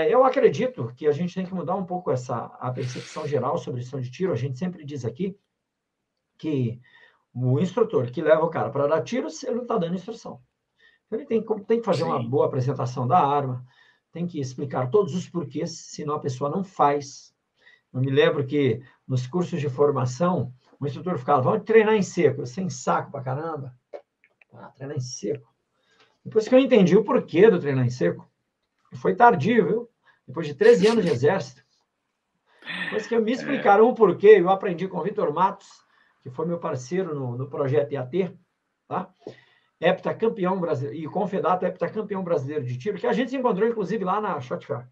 Eu acredito que a gente tem que mudar um pouco a percepção geral sobre instrução de tiro. A gente sempre diz aqui que o instrutor que leva o cara para dar tiros, ele não está dando instrução. Então, ele tem que fazer uma boa apresentação da arma, tem que explicar todos os porquês, senão a pessoa não faz. Eu me lembro que nos cursos de formação, o instrutor ficava, vamos treinar em seco, sem saco pra caramba. Treinar em seco. Depois que eu entendi o porquê do treinar em seco, foi tardio, viu? Depois de 13 anos de exército. Depois que me explicaram o porquê, eu aprendi com o Vitor Matos, que foi meu parceiro no projeto IAT, tá? Heptacampeão brasileiro, e Confedato heptacampeão brasileiro de tiro, que a gente se encontrou, inclusive, lá na Shot Fair.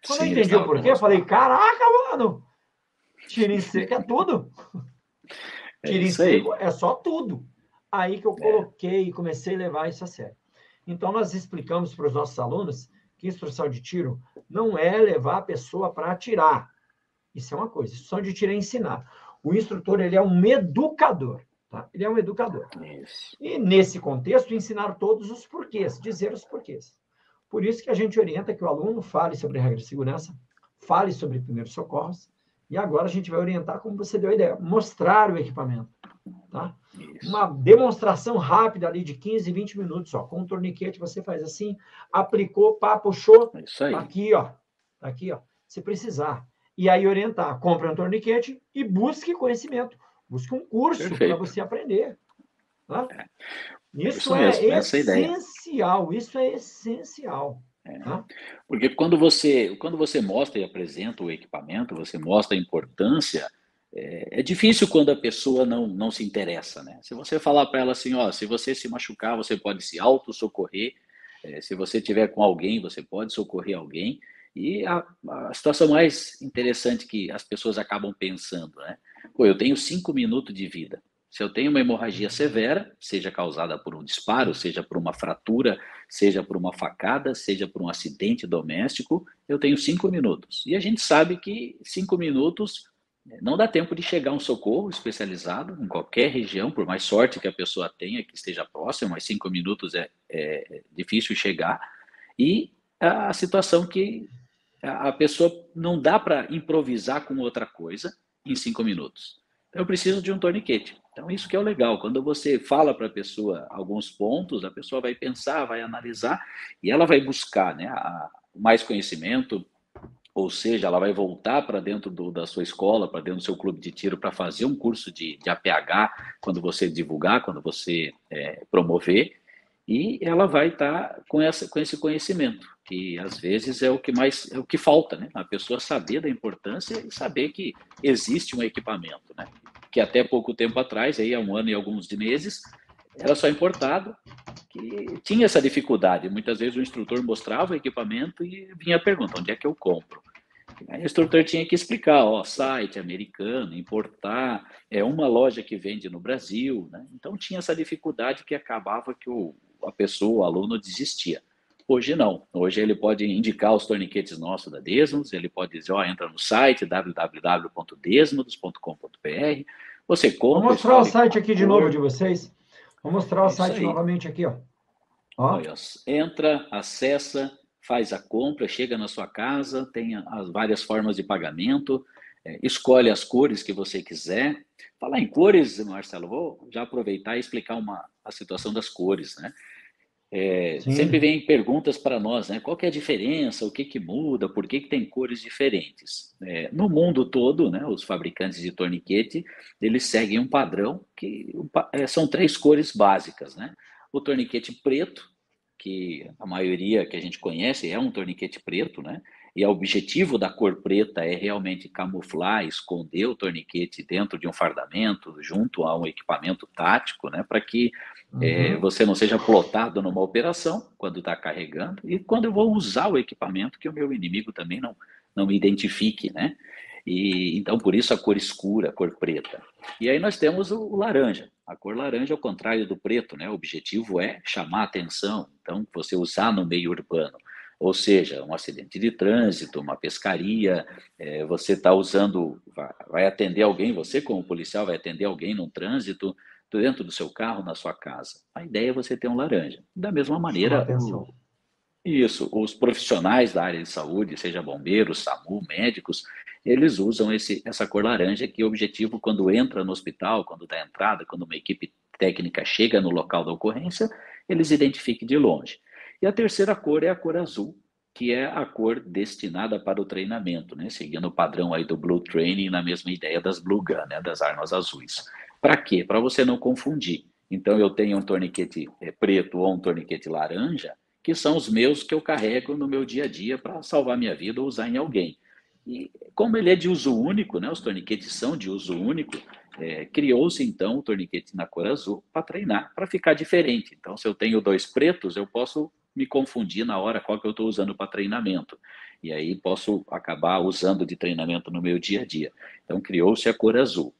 Quando eu entendi o porquê, eu falei, caraca, mano, tiro em seco é tudo. Tiro em seco é só tudo. Aí que eu coloquei e comecei a levar isso a sério. Então, nós explicamos para os nossos alunos que instrução de tiro não é levar a pessoa para atirar. Isso é uma coisa. Instrução de tiro é ensinar. O instrutor, ele é um educador. Tá? Ele é um educador. E, nesse contexto, ensinar todos os porquês, dizer os porquês. Por isso que a gente orienta que o aluno fale sobre regra de segurança, fale sobre primeiros socorros, e agora a gente vai orientar, como você deu a ideia, mostrar o equipamento. Tá? Uma demonstração rápida ali de 15, 20 minutos, ó, com um torniquete, você faz assim, aplicou, pá, puxou, tá aqui, ó. Tá aqui, ó. Se precisar. E aí orientar, compre um torniquete e busque conhecimento. Busque um curso para você aprender. Tá? Isso é essencial, isso é essencial. Tá? Porque quando você mostra e apresenta o equipamento, você mostra a importância, é difícil quando a pessoa não se interessa, né? Se você falar para ela assim, ó, se você se machucar, você pode se auto-socorrer, se você tiver com alguém, você pode socorrer alguém, e a situação mais interessante que as pessoas acabam pensando, né? Pô, eu tenho 5 minutos de vida. Se eu tenho uma hemorragia severa, seja causada por um disparo, seja por uma fratura, seja por uma facada, seja por um acidente doméstico, eu tenho 5 minutos. E a gente sabe que 5 minutos não dá tempo de chegar um socorro especializado em qualquer região, por mais sorte que a pessoa tenha, que esteja próximo, mas 5 minutos é difícil chegar. E a situação que a pessoa não dá para improvisar com outra coisa em 5 minutos. Eu preciso de um torniquete. Então, isso que é o legal. Quando você fala para a pessoa alguns pontos, a pessoa vai pensar, vai analisar e ela vai buscar, né, mais conhecimento, ou seja, ela vai voltar para dentro da sua escola, para dentro do seu clube de tiro, para fazer um curso de APH, quando você divulgar, quando você promover, e ela vai estar com esse conhecimento, que às vezes é o que falta, né? A pessoa saber da importância e saber que existe um equipamento, né? Que até pouco tempo atrás, aí há 1 ano e alguns meses, era só importado, que tinha essa dificuldade. Muitas vezes o instrutor mostrava o equipamento e vinha a pergunta, onde é que eu compro? Aí o instrutor tinha que explicar, ó, site americano, importar, é uma loja que vende no Brasil, né? Então tinha essa dificuldade que acabava que a pessoa, o aluno desistia. Hoje não, hoje ele pode indicar os torniquetes nossos da Desmos, ele pode dizer, ó, entra no site www.desmodos.com.br, você compra... Vou mostrar o site aqui de novo de vocês. Vou mostrar o site novamente aqui, ó. Olha, entra, acessa, faz a compra, chega na sua casa, tem as várias formas de pagamento, escolhe as cores que você quiser. Falar em cores, Marcelo, vou já aproveitar e explicar a situação das cores, né? Sempre vem perguntas para nós, né? Qual que é a diferença, o que que muda, por que que tem cores diferentes? No mundo todo, né, os fabricantes de torniquete, eles seguem um padrão que são 3 cores básicas, né? O torniquete preto, que a maioria que a gente conhece é um torniquete preto, né? E o objetivo da cor preta é realmente camuflar, esconder o torniquete dentro de um fardamento, junto a um equipamento tático, né? Para que você não seja plotado numa operação quando está carregando e quando eu vou usar o equipamento, que o meu inimigo também não me identifique, né? E então por isso a cor escura, a cor preta. E aí nós temos o laranja. A cor laranja é o contrário do preto, né? O objetivo é chamar a atenção, então você usar no meio urbano. Ou seja, um acidente de trânsito, uma pescaria, você está usando, vai atender alguém, você como policial vai atender alguém num trânsito, dentro do seu carro, na sua casa. A ideia é você ter um laranja. Da mesma maneira, Isso, os profissionais da área de saúde, seja bombeiros, SAMU, médicos, eles usam essa cor laranja, que o objetivo, quando entra no hospital, quando dá entrada, quando uma equipe técnica chega no local da ocorrência, eles identifiquem de longe. E a terceira cor é a cor azul, que é a cor destinada para o treinamento, né? Seguindo o padrão aí do Blue Training, na mesma ideia das Blue Gun, né? Das armas azuis. Para quê? Para você não confundir. Então, eu tenho um torniquete preto ou um torniquete laranja, que são os meus que eu carrego no meu dia a dia para salvar minha vida ou usar em alguém. E como ele é de uso único, né, os torniquetes são de uso único, criou-se então o torniquete na cor azul para treinar, para ficar diferente. Então, se eu tenho dois pretos, eu posso me confundir na hora qual que eu estou usando para treinamento. E aí posso acabar usando de treinamento no meu dia a dia. Então, criou-se a cor azul.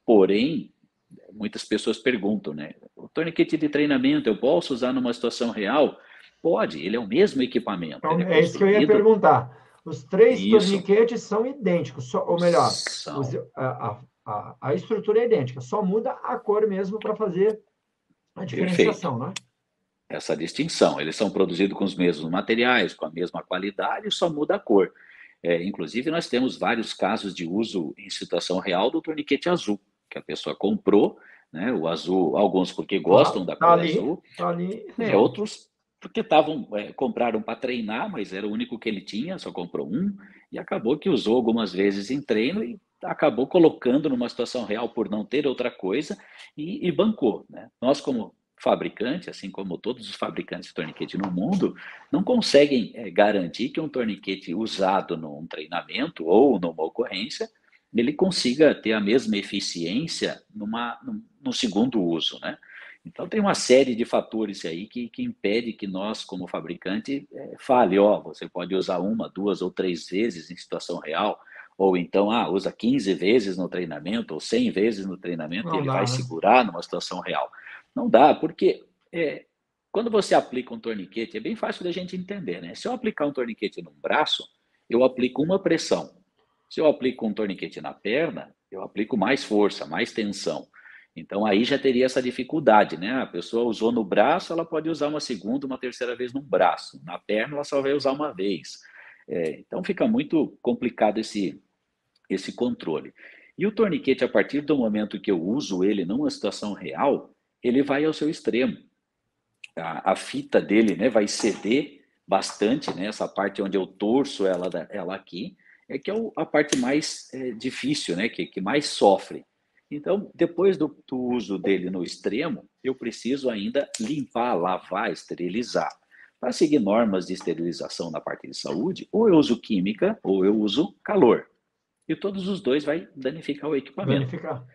Porém, muitas pessoas perguntam, né? O torniquete de treinamento eu posso usar numa situação real? Pode, ele é o mesmo equipamento. Então, Ele é é isso que eu ia construído. perguntar. Os três Isso. torniquetes são idênticos, ou melhor, São. a estrutura é idêntica, só muda a cor mesmo para fazer a Perfeito. diferenciação, né? Essa distinção. Eles são produzidos com os mesmos materiais, com a mesma qualidade, só muda a cor. Inclusive, nós temos vários casos de uso em situação real do torniquete azul, que a pessoa comprou, né? O azul, alguns porque gostam da cor azul, Tá ali, resolve. outros porque compraram para treinar, mas era o único que ele tinha, só comprou um, e acabou que usou algumas vezes em treino e acabou colocando numa situação real por não ter outra coisa e bancou, né? Nós, como fabricante, assim como todos os fabricantes de torniquete no mundo, não conseguem garantir que um torniquete usado num treinamento ou numa ocorrência, ele consiga ter a mesma eficiência no segundo uso, né? Então, tem uma série de fatores aí que impede que nós, como fabricante, fale, você pode usar uma, duas ou três vezes em situação real, ou então, usa 15 vezes no treinamento, ou 100 vezes no treinamento, e Não ele vai dá, né? segurar numa situação real. Não dá, porque quando você aplica um torniquete, é bem fácil da gente entender, né? Se eu aplicar um torniquete no braço, eu aplico uma pressão. Se eu aplico um torniquete na perna, eu aplico mais força, mais tensão. Então, aí já teria essa dificuldade, né? A pessoa usou no braço, ela pode usar uma segunda, uma terceira vez no braço. Na perna, ela só vai usar uma vez. Então, fica muito complicado esse controle. E o torniquete, a partir do momento que eu uso ele numa situação real, ele vai ao seu extremo. A fita dele, né, vai ceder bastante, né? Essa parte onde eu torço ela aqui, que é a parte mais difícil, né? Que mais sofre. Então, depois do uso dele no extremo, eu preciso ainda limpar, lavar, esterilizar. Para seguir normas de esterilização na parte de saúde, ou eu uso química, ou eu uso calor. E todos os dois vai danificar o equipamento. Danificar.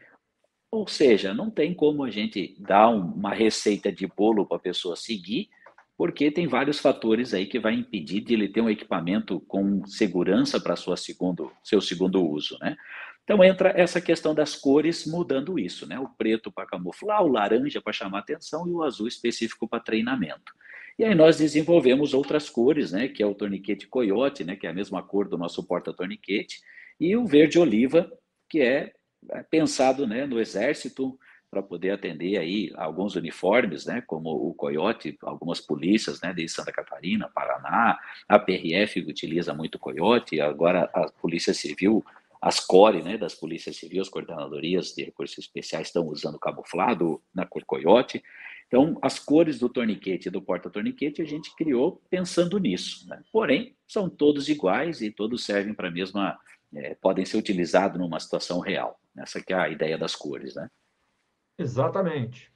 Ou seja, não tem como a gente dar uma receita de bolo para a pessoa seguir, porque tem vários fatores aí que vai impedir de ele ter um equipamento com segurança para seu segundo uso, né? Então entra essa questão das cores mudando isso, né? O preto para camuflar, o laranja para chamar atenção e o azul específico para treinamento. E aí nós desenvolvemos outras cores, né? Que é o torniquete coiote, né? Que é a mesma cor do nosso porta-torniquete, e o verde oliva, que é pensado, né, no Exército para poder atender aí alguns uniformes, né, como o Coiote, algumas polícias, né, de Santa Catarina, Paraná, a PRF utiliza muito o Coiote, agora a Polícia Civil, as CORE, né, das Polícias Civis, as Coordenadorias de Recursos Especiais estão usando camuflado na cor Coiote. Então, as cores do torniquete e do porta-torniquete a gente criou pensando nisso, né? Porém, são todos iguais e todos servem para a mesma podem ser utilizados numa situação real. Essa que é a ideia das cores, né? Exatamente.